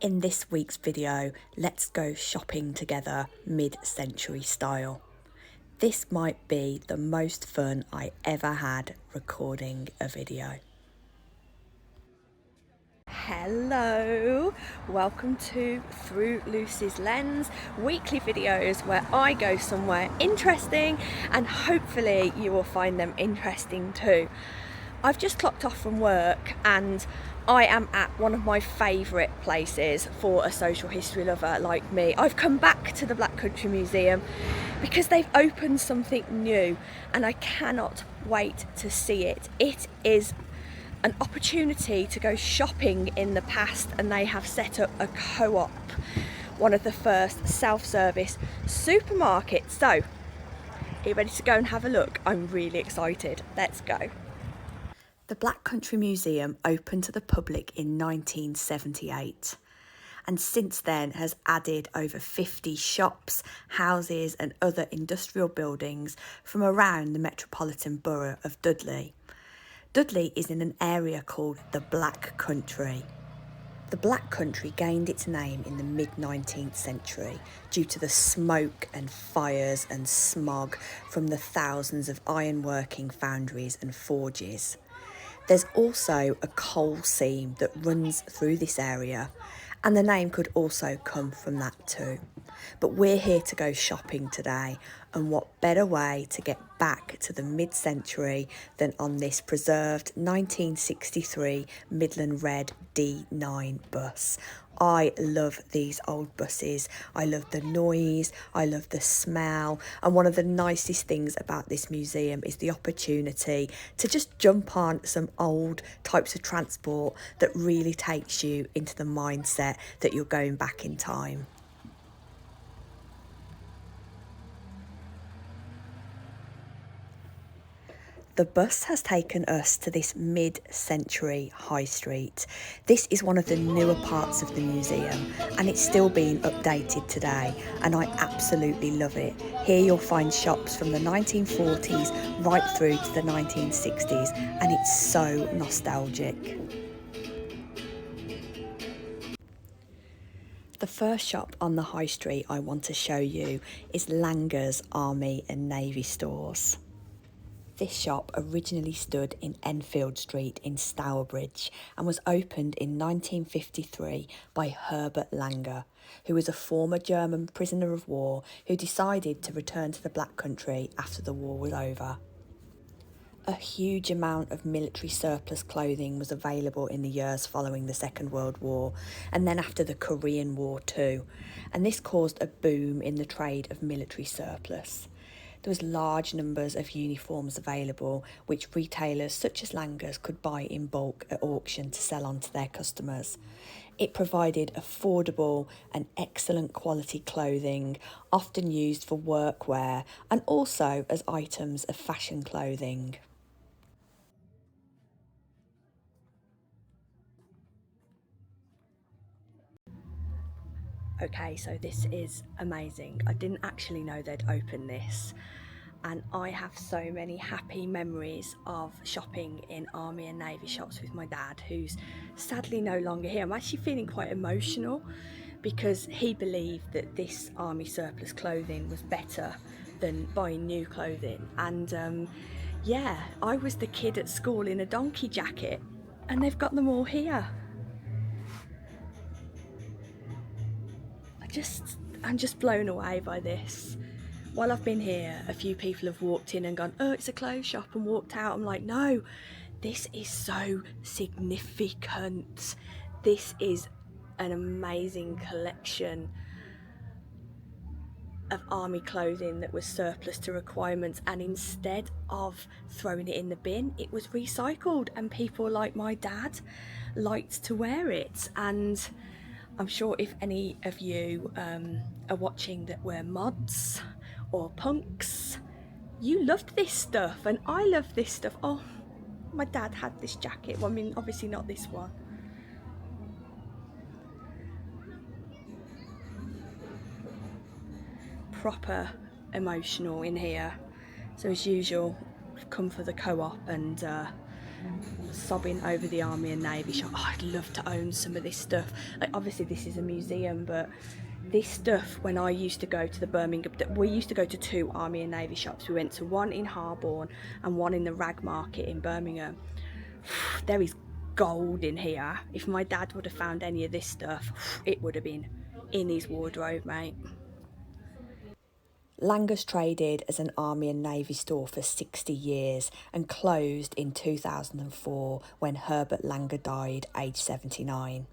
In this week's video, let's go shopping together mid-century style. This might be the most fun I ever had recording a video. Hello, welcome to Through Lucy's Lens, weekly videos where I go somewhere interesting and hopefully you will find them interesting too. I've just clocked off from work and I am at one of my favourite places for a social history lover like me. I've come back to the Black Country Museum because they've opened something new and I cannot wait to see it. It is an opportunity to go shopping in the past, and they have set up a Co-op, one of the first self-service supermarkets. So, are you ready to go and have a look? I'm really excited. Let's go. The Black Country Museum opened to the public in 1978 and since then has added over 50 shops, houses and other industrial buildings from around the metropolitan borough of Dudley. Dudley is in an area called the Black Country. The Black Country gained its name in the mid-19th century due to the smoke and fires and smog from the thousands of ironworking foundries and forges. There's also a coal seam that runs through this area, and the name could also come from that too. But we're here to go shopping today, and what better way to get back to the mid-century than on this preserved 1963 Midland Red D9 bus. I love these old buses. I love the noise, I love the smell, and one of the nicest things about this museum is the opportunity to just jump on some old types of transport that really takes you into the mindset that you're going back in time. The bus has taken us to this mid-century high street. This is one of the newer parts of the museum and it's still being updated today and I absolutely love it. Here you'll find shops from the 1940s right through to the 1960s and it's so nostalgic. The first shop on the high street I want to show you is Langer's Army and Navy Stores. This shop originally stood in Enfield Street in Stourbridge and was opened in 1953 by Herbert Langer, who was a former German prisoner of war who decided to return to the Black Country after the war was over. A huge amount of military surplus clothing was available in the years following the Second World War and then after the Korean War too, and this caused a boom in the trade of military surplus. There was large numbers of uniforms available, which retailers such as Langer's could buy in bulk at auction to sell on to their customers. It provided affordable and excellent quality clothing, often used for workwear and also as items of fashion clothing. Okay, so this is amazing. I didn't actually know they'd open this. And I have so many happy memories of shopping in Army and Navy shops with my dad, who's sadly no longer here. I'm actually feeling quite emotional because he believed that this Army surplus clothing was better than buying new clothing. And yeah, I was the kid at school in a donkey jacket and they've got them all here. I'm just blown away by this. While I've been here, a few people have walked in and gone, oh, it's a clothes shop, and walked out. I'm like, no, this is so significant. This is an amazing collection of army clothing that was surplus to requirements, and instead of throwing it in the bin, it was recycled, and people like my dad liked to wear it. And I'm sure if any of you are watching that were mods or punks, you loved this stuff, and I love this stuff. Oh, my dad had this jacket. Well, I mean, obviously not this one. Proper emotional in here. So as usual, I've come for the Co-op, and sobbing over the Army and Navy shop. Oh, I'd love to own some of this stuff. Like, obviously this is a museum, but this stuff, when I used to go to the Birmingham, we used to go to 2 Army and Navy shops. We went to one in Harborne and one in the Rag Market in Birmingham. There is gold in here. If my dad would have found any of this stuff, it would have been in his wardrobe, mate. Langer's traded as an Army and Navy store for 60 years and closed in 2004 when Herbert Langer died, aged 79.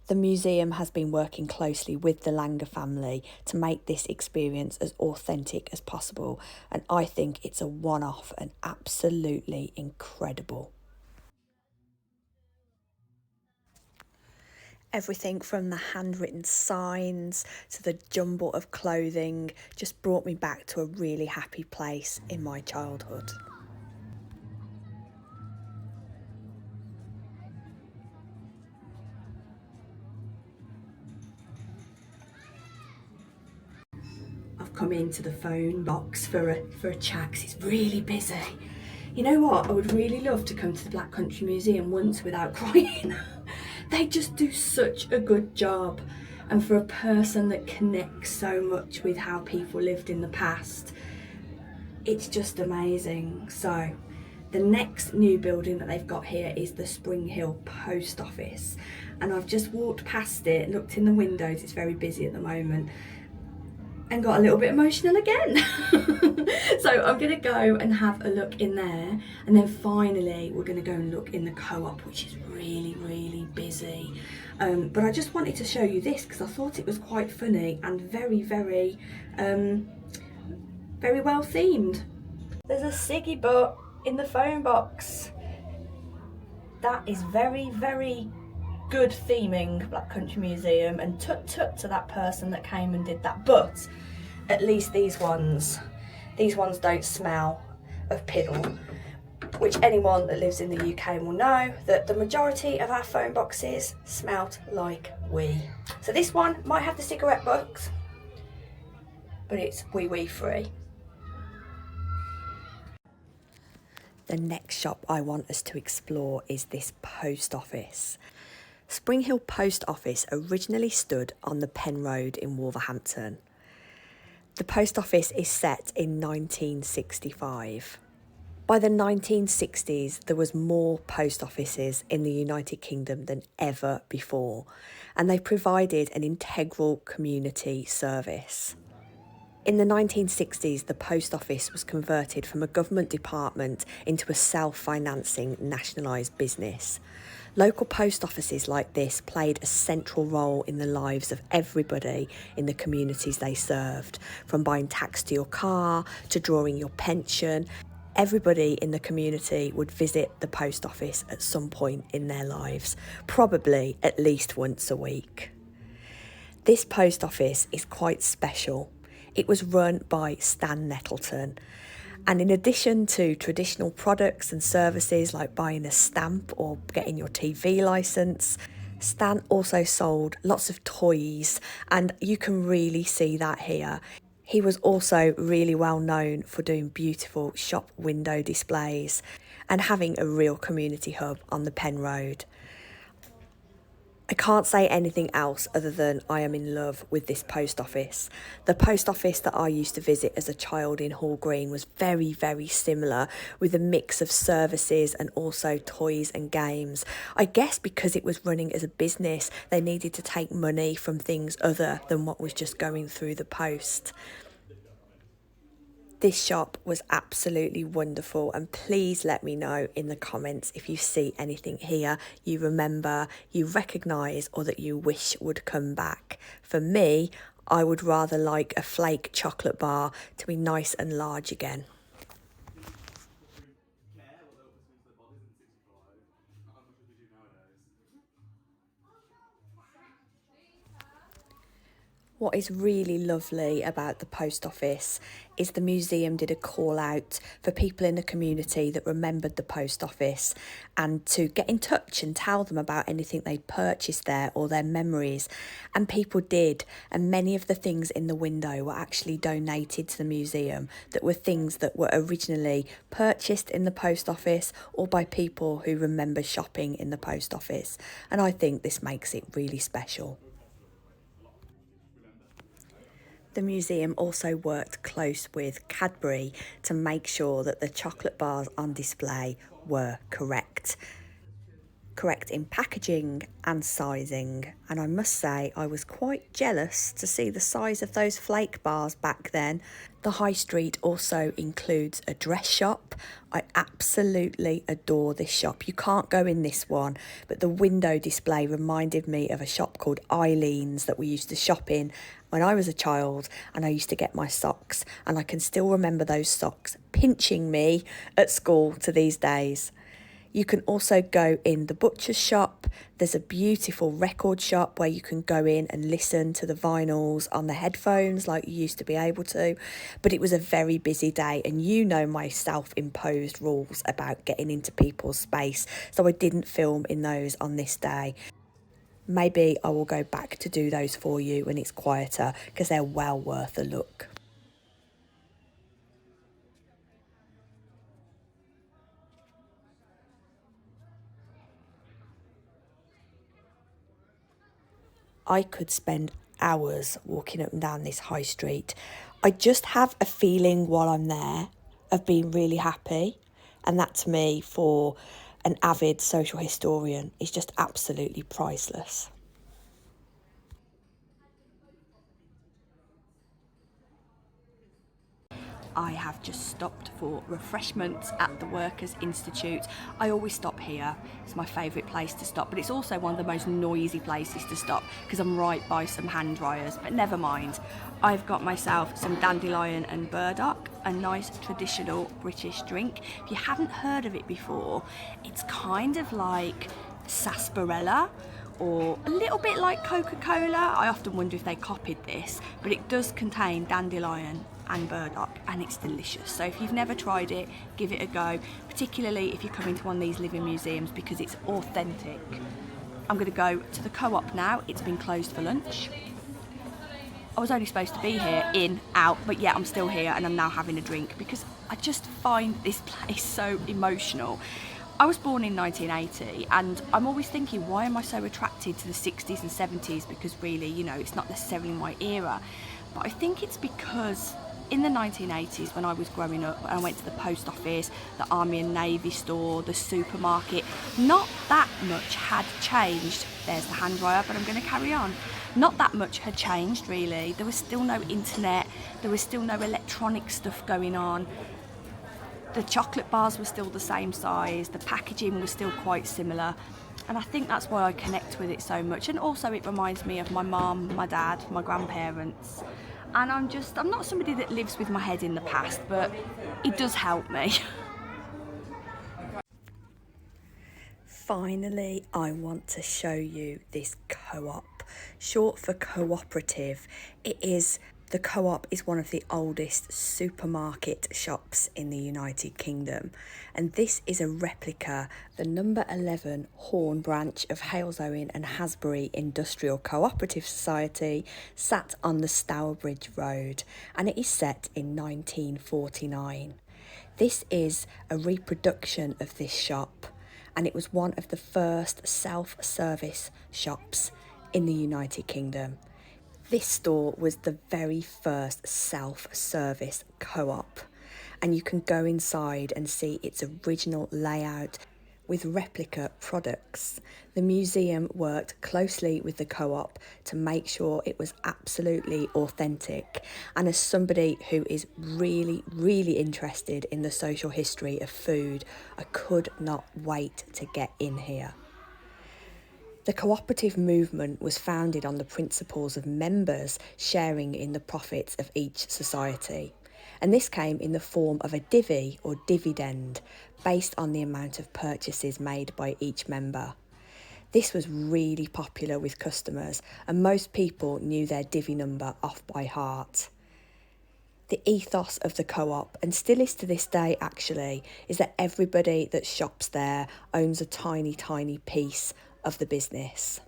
The museum has been working closely with the Langer family to make this experience as authentic as possible, and I think it's a one-off and absolutely incredible. Everything from the handwritten signs to the jumble of clothing just brought me back to a really happy place in my childhood. I've come into the phone box for a chat 'cause it's really busy. You know what? I would really love to come to the Black Country Museum once without crying. They just do such a good job. And for a person that connects so much with how people lived in the past, it's just amazing. So the next new building that they've got here is the Spring Hill Post Office. And I've just walked past it, looked in the windows, it's very busy at the moment, and got a little bit emotional again. So I'm gonna go and have a look in there, and then finally we're gonna go and look in the Co-op, which is really, really busy. But I just wanted to show you this because I thought it was quite funny and very, very, very well themed. There's a ciggy butt in the phone box. That is very, very good theming, Black Country Museum, and tut tut to that person that came and did that. But at least these ones don't smell of piddle, which anyone that lives in the UK will know that the majority of our phone boxes smelt like wee. So this one might have the cigarette butts, but it's wee free. The next shop I want us to explore is this post office. Spring Hill Post Office originally stood on the Pen Road in Wolverhampton. The post office is set in 1965. By the 1960s, there was more post offices in the United Kingdom than ever before, and they provided an integral community service. In the 1960s, the post office was converted from a government department into a self-financing nationalised business. Local post offices like this played a central role in the lives of everybody in the communities they served, from buying tax to your car to drawing your pension. Everybody in the community would visit the post office at some point in their lives, probably at least once a week. This post office is quite special. It was run by Stan Nettleton, and in addition to traditional products and services like buying a stamp or getting your TV licence, Stan also sold lots of toys, and you can really see that here. He was also really well known for doing beautiful shop window displays and having a real community hub on the Pen Road. I can't say anything else other than I am in love with this post office. The post office that I used to visit as a child in Hall Green was very, very similar, with a mix of services and also toys and games. I guess because it was running as a business, they needed to take money from things other than what was just going through the post. This shop was absolutely wonderful, and please let me know in the comments if you see anything here you remember, you recognise, or that you wish would come back. For me, I would rather like a flake chocolate bar to be nice and large again. What is really lovely about the post office is the museum did a call out for people in the community that remembered the post office and to get in touch and tell them about anything they purchased there or their memories. And people did, and many of the things in the window were actually donated to the museum that were things that were originally purchased in the post office or by people who remember shopping in the post office. And I think this makes it really special. The museum also worked close with Cadbury to make sure that the chocolate bars on display were correct in packaging and sizing. And I must say I was quite jealous to see the size of those flake bars back then. The high street also includes a dress shop. I absolutely adore this shop. You can't go in this one, but the window display reminded me of a shop called Eileen's that we used to shop in when I was a child, and I used to get my socks, and I can still remember those socks pinching me at school to these days. You can also go in the butcher's shop. There's a beautiful record shop where you can go in and listen to the vinyls on the headphones like you used to be able to. But it was a very busy day, and you know my self-imposed rules about getting into people's space, so I didn't film in those on this day. Maybe I will go back to do those for you when it's quieter, because they're well worth a look. I could spend hours walking up and down this high street. I just have a feeling while I'm there of being really happy. And that to me, for an avid social historian, is just absolutely priceless. I have just stopped for refreshments at the Workers' Institute. I always stop here. It's my favourite place to stop, but it's also one of the most noisy places to stop because I'm right by some hand dryers, but never mind. I've got myself some dandelion and burdock, a nice traditional British drink. If you haven't heard of it before, it's kind of like sarsaparilla, or a little bit like Coca-Cola. I often wonder if they copied this, but it does contain dandelion and burdock, and it's delicious. So if you've never tried it, give it a go, particularly if you're coming to one of these living museums, because it's authentic. I'm going to go to the Co-op now. It's been closed for lunch. I was only supposed to be here, in, out, but yeah, I'm still here, and I'm now having a drink because I just find this place so emotional. I was born in 1980, and I'm always thinking, why am I so attracted to the 60s and 70s? Because really, you know, it's not necessarily my era. But I think it's because in the 1980s, when I was growing up, I went to the post office, the Army and Navy store, the supermarket. Not that much had changed. There's the hand dryer, but I'm going to carry on. Not that much had changed, really. There was still no internet. There was still no electronic stuff going on. The chocolate bars were still the same size. The packaging was still quite similar. And I think that's why I connect with it so much. And also it reminds me of my mum, my dad, my grandparents. And I'm not somebody that lives with my head in the past, but it does help me. Finally, I want to show you this Co-op, short for cooperative. The Co-op is one of the oldest supermarket shops in the United Kingdom, and this is a replica of the number 11 Horn branch of Halesowen and Hasbury Industrial Cooperative Society, sat on the Stourbridge Road, and it is set in 1949. This is a reproduction of this shop, and it was one of the first self-service shops in the United Kingdom. This store was the very first self-service Co-op, and you can go inside and see its original layout with replica products. The museum worked closely with the Co-op to make sure it was absolutely authentic, and as somebody who is really, really interested in the social history of food, I could not wait to get in here. The cooperative movement was founded on the principles of members sharing in the profits of each society, and this came in the form of a divvy or dividend based on the amount of purchases made by each member. This was really popular with customers, and most people knew their divvy number off by heart. The ethos of the Co-op, and still is to this day actually, is that everybody that shops there owns a tiny, tiny piece of the business.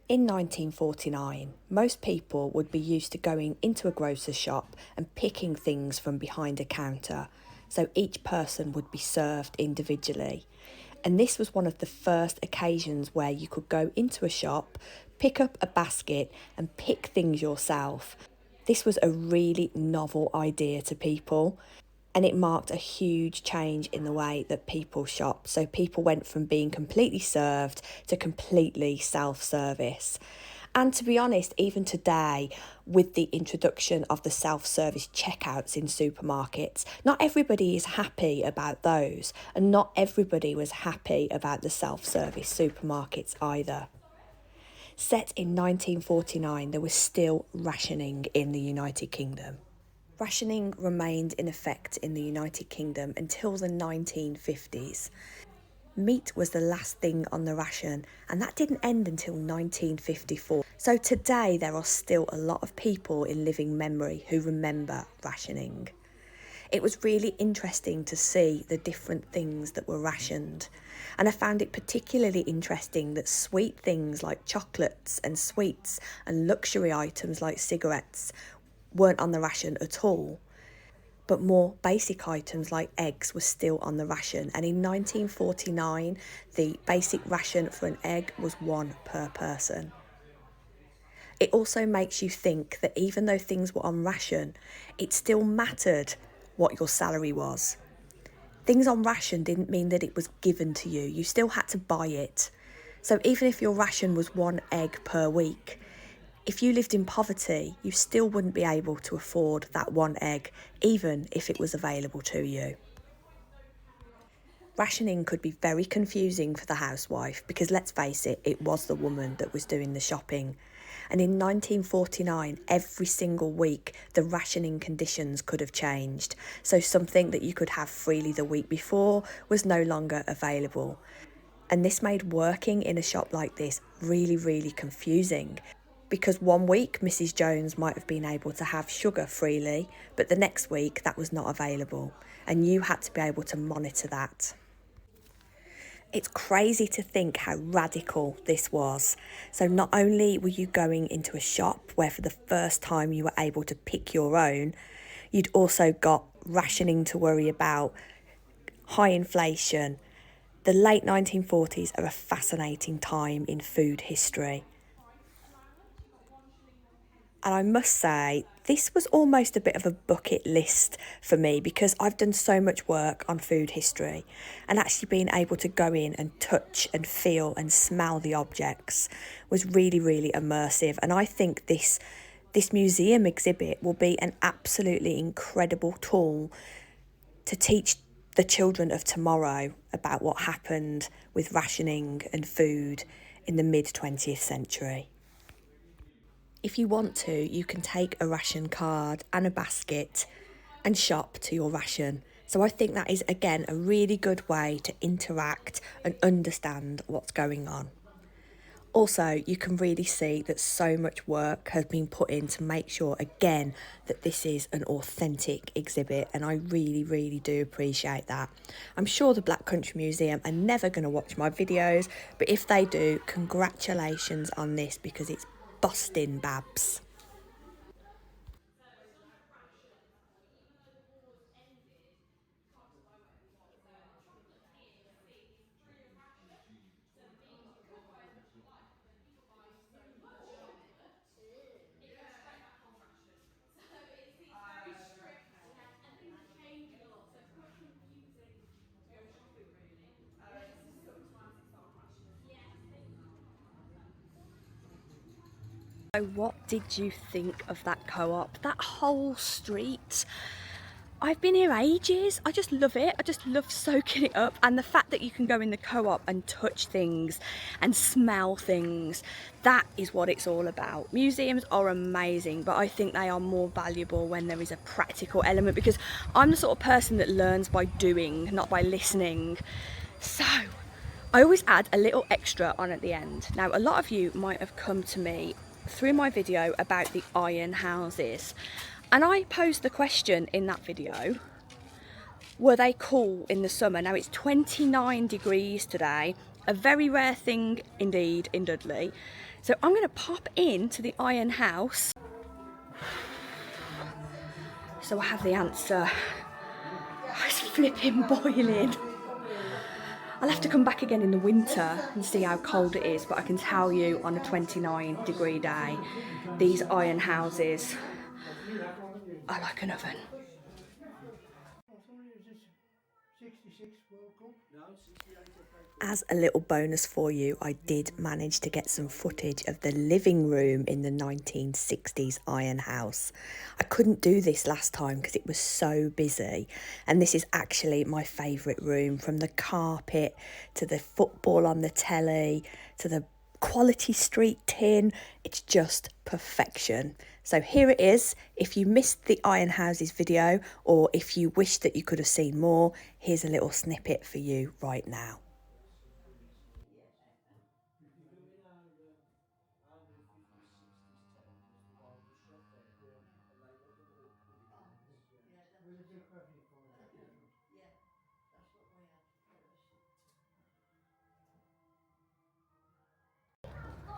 In 1949, most people would be used to going into a grocer's shop and picking things from behind a counter, so each person would be served individually. And this was one of the first occasions where you could go into a shop, pick up a basket and pick things yourself. This was a really novel idea to people, and it marked a huge change in the way that people shop. So people went from being completely served to completely self-service. And to be honest, even today, with the introduction of the self-service checkouts in supermarkets, not everybody is happy about those, and not everybody was happy about the self-service supermarkets either. Set in 1949, there was still rationing in the United Kingdom. Rationing remained in effect in the United Kingdom until the 1950s. Meat was the last thing on the ration, and that didn't end until 1954. So today there are still a lot of people in living memory who remember rationing. It was really interesting to see the different things that were rationed, and I found it particularly interesting that sweet things like chocolates and sweets and luxury items like cigarettes weren't on the ration at all, but more basic items like eggs were still on the ration. And in 1949, the basic ration for an egg was 1 per person. It also makes you think that even though things were on ration, it still mattered what your salary was. Things on ration didn't mean that it was given to you. You still had to buy it. So even if your ration was 1 egg per week, if you lived in poverty, you still wouldn't be able to afford that 1 egg, even if it was available to you. Rationing could be very confusing for the housewife because, let's face it, it was the woman that was doing the shopping. And in 1949, every single week, the rationing conditions could have changed. So something that you could have freely the week before was no longer available. And this made working in a shop like this really, really confusing, because one week Mrs. Jones might have been able to have sugar freely, but the next week that was not available, and you had to be able to monitor that. It's crazy to think how radical this was. So not only were you going into a shop where for the first time you were able to pick your own, you'd also got rationing to worry about, high inflation. The late 1940s are a fascinating time in food history. And I must say, this was almost a bit of a bucket list for me because I've done so much work on food history, and actually being able to go in and touch and feel and smell the objects was really, really immersive. And I think this museum exhibit will be an absolutely incredible tool to teach the children of tomorrow about what happened with rationing and food in the mid-20th century. If you want to, you can take a ration card and a basket and shop to your ration. So I think that is, again, a really good way to interact and understand what's going on. Also, you can really see that so much work has been put in to make sure, again, that this is an authentic exhibit, and I really, really do appreciate that. I'm sure the Black Country Museum are never going to watch my videos, but if they do, congratulations on this because it's busting, babs. So what did you think of that Co-op? That whole street? I've been here ages. I just love it. I just love soaking it up, and the fact that you can go in the Co-op and touch things and smell things, that is what it's all about. Museums are amazing, but I think they are more valuable when there is a practical element, because I'm the sort of person that learns by doing, not by listening. So I always add a little extra on at the end. Now, a lot of you might have come to me through my video about the iron houses, and I posed the question in that video, were they cool in the summer? Now it's 29 degrees today, a very rare thing indeed in Dudley. So I'm going to pop into the iron house. So I have the answer. It's flipping boiling. I'll have to come back again in the winter and see how cold it is, but I can tell you on a 29-degree day, these iron houses are like an oven. As a little bonus for you, I did manage to get some footage of the living room in the 1960s iron house. I couldn't do this last time because it was so busy, and this is actually my favourite room, from the carpet to the football on the telly to the quality street tin. It's just perfection. So here it is. If you missed the iron houses video, or if you wish that you could have seen more, here's a little snippet for you right now.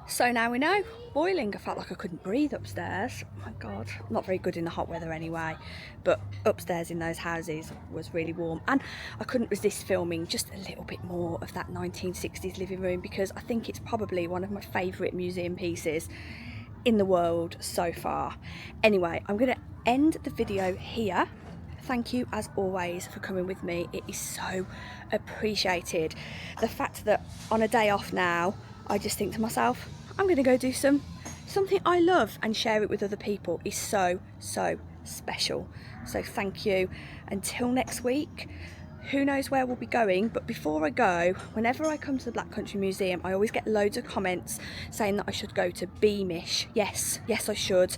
So now we know, boiling. I felt like I couldn't breathe upstairs. Oh my God, not very good in the hot weather anyway, but upstairs in those houses was really warm, and I couldn't resist filming just a little bit more of that 1960s living room because I think it's probably one of my favourite museum pieces in the world so far. Anyway, I'm going to end the video here. Thank you as always for coming with me. It is so appreciated. The fact that on a day off now, I just think to myself, I'm going to go do something I love and share it with other people is so special. So thank you. Until next week, who knows where we'll be going, but before I go, whenever I come to the Black Country Museum, I always get loads of comments saying that I should go to Beamish. Yes, I should,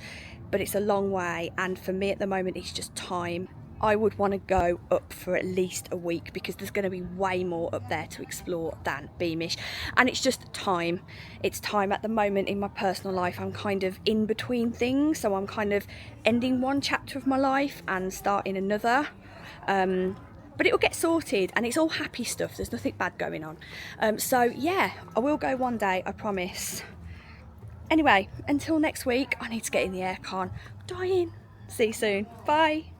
but it's a long way, and for me at the moment it's just time. I would want to go up for at least a week because there's going to be way more up there to explore than Beamish, and it's just time. It's time at the moment in my personal life. I'm kind of in between things, so I'm kind of ending one chapter of my life and starting another. But it will get sorted, and it's all happy stuff. There's nothing bad going on. So yeah, I will go one day, I promise. Anyway, until next week, I need to get in the aircon. I'm dying. See you soon. Bye.